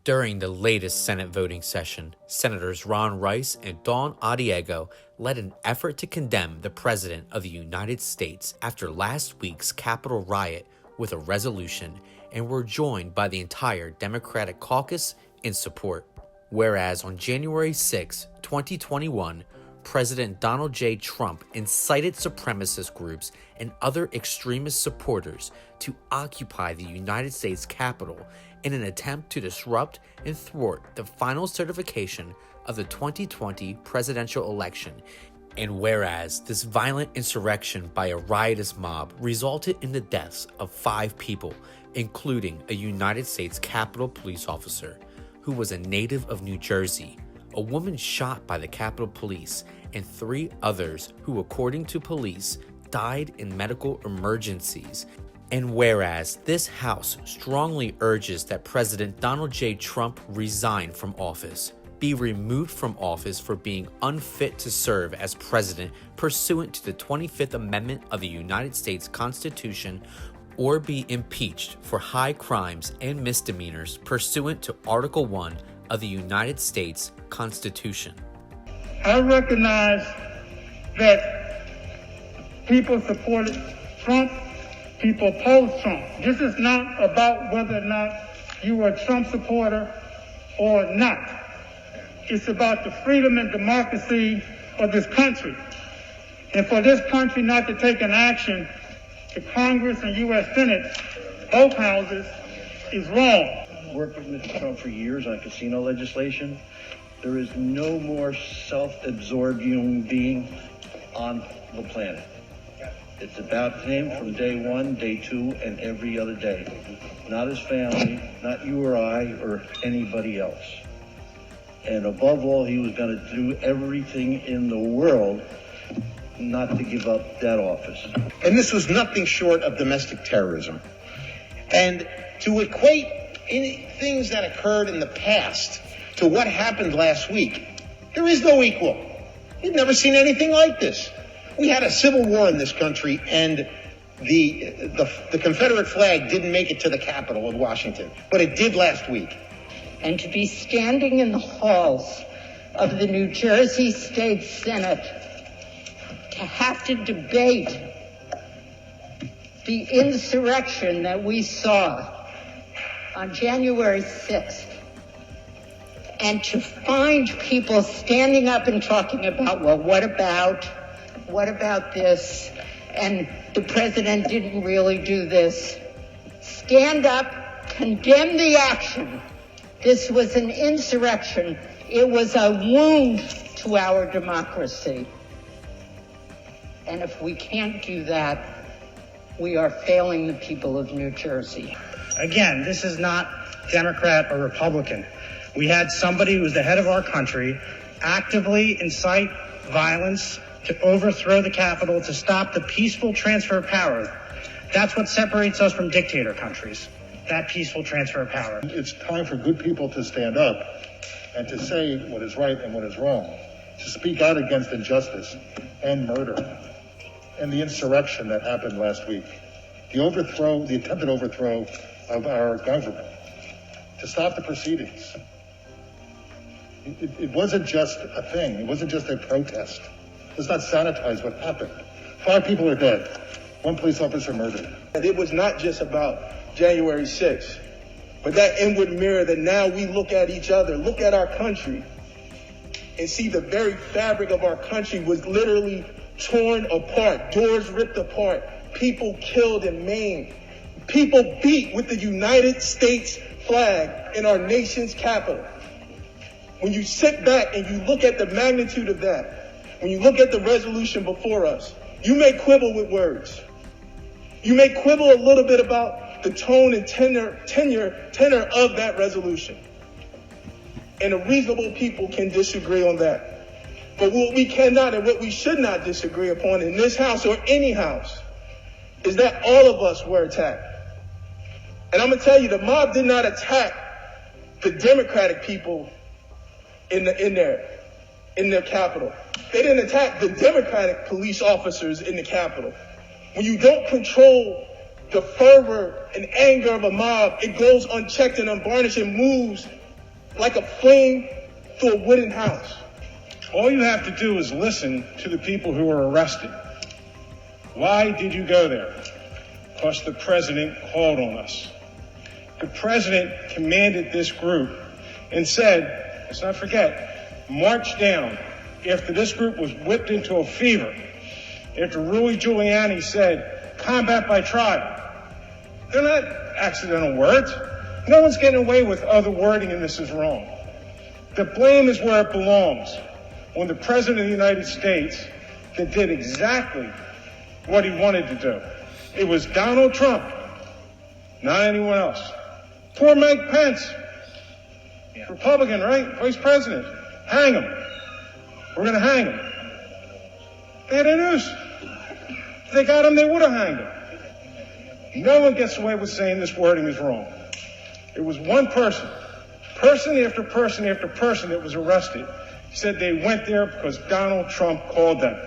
During the latest Senate voting session, Senators Ron Rice and Dawn Adiego led an effort to condemn the President of the United States after last week's Capitol riot with a resolution and were joined by the entire Democratic caucus in support. Whereas on January 6, 2021, President Donald J. Trump incited supremacist groups and other extremist supporters to occupy the United States Capitol in an attempt to disrupt and thwart the final certification of the 2020 presidential election. And whereas this violent insurrection by a riotous mob resulted in the deaths of 5 people, including a United States Capitol police officer who was a native of New Jersey, a woman shot by the Capitol Police, and 3 others who, according to police, died in medical emergencies. And whereas this House strongly urges that President Donald J. Trump resign from office, be removed from office for being unfit to serve as president pursuant to the 25th Amendment of the United States Constitution, or be impeached for high crimes and misdemeanors pursuant to Article 1 of the United States Constitution. I recognize that people supported Trump, people opposed Trump. This is not about whether or not you are a Trump supporter or not. It's about the freedom and democracy of this country. And for this country not to take an action, the Congress and U.S. Senate, both houses, is wrong. Worked with Mr. Trump for years on casino legislation. There is no more self-absorbed human being on the planet. It's about him from day 1, day 2, and every other day. Not his family, not you or I, or anybody else. And above all, he was going to do everything in the world not to give up that office. And this was nothing short of domestic terrorism. And to equate any things that occurred in the past to what happened last week, there is no equal. We've never seen anything like this. We had a civil war in this country, and the Confederate flag didn't make it to the Capitol in Washington, but it did last week. And to be standing in the halls of the New Jersey State Senate to have to debate the insurrection that we saw on January 6th, and to find people standing up and talking about, well, what about this? And the president didn't really do this. Stand up, condemn the action. This was an insurrection. It was a wound to our democracy. And if we can't do that, we are failing the people of New Jersey. Again, this is not Democrat or Republican. We had somebody who was the head of our country actively incite violence to overthrow the Capitol, to stop the peaceful transfer of power. That's what separates us from dictator countries, that peaceful transfer of power. It's time for good people to stand up and to say what is right and what is wrong, to speak out against injustice and murder and the insurrection that happened last week, the attempted overthrow of our government, to stop the proceedings. It wasn't just a thing. It wasn't just a protest. Let's not sanitize what happened. 5 people are dead. 1 police officer murdered. It was not just about January 6th, but that inward mirror that now we look at each other, look at our country, and see the very fabric of our country was literally torn apart, doors ripped apart, people killed and maimed, people beat with the United States flag in our nation's capital. When you sit back and you look at the magnitude of that, when you look at the resolution before us, you may quibble with words. You may quibble a little bit about the tone and tenor of that resolution. And a reasonable people can disagree on that. But what we cannot and what we should not disagree upon in this house or any house is that all of us were attacked. And I'm going to tell you, the mob did not attack the Democratic people in their Capitol. They didn't attack the Democratic police officers in the Capitol. When you don't control the fervor and anger of a mob, it goes unchecked and unvarnished and moves like a flame through a wooden house. All you have to do is listen to the people who were arrested. Why did you go there? Because the president called on us. The president commanded this group and said, let's not forget, march down. After this group was whipped into a fever, after Rudy Giuliani said, combat by trial. They're not accidental words. No one's getting away with other wording, and this is wrong. The blame is where it belongs. When the President of the United States that did exactly what he wanted to do. It was Donald Trump, not anyone else. Poor Mike Pence, Republican, right? Vice President. Hang him. We're going to hang him. They had a noose. If they got him, they would have hanged him. No one gets away with saying this wording is wrong. It was one person after person after person that was arrested, said they went there because Donald Trump called them.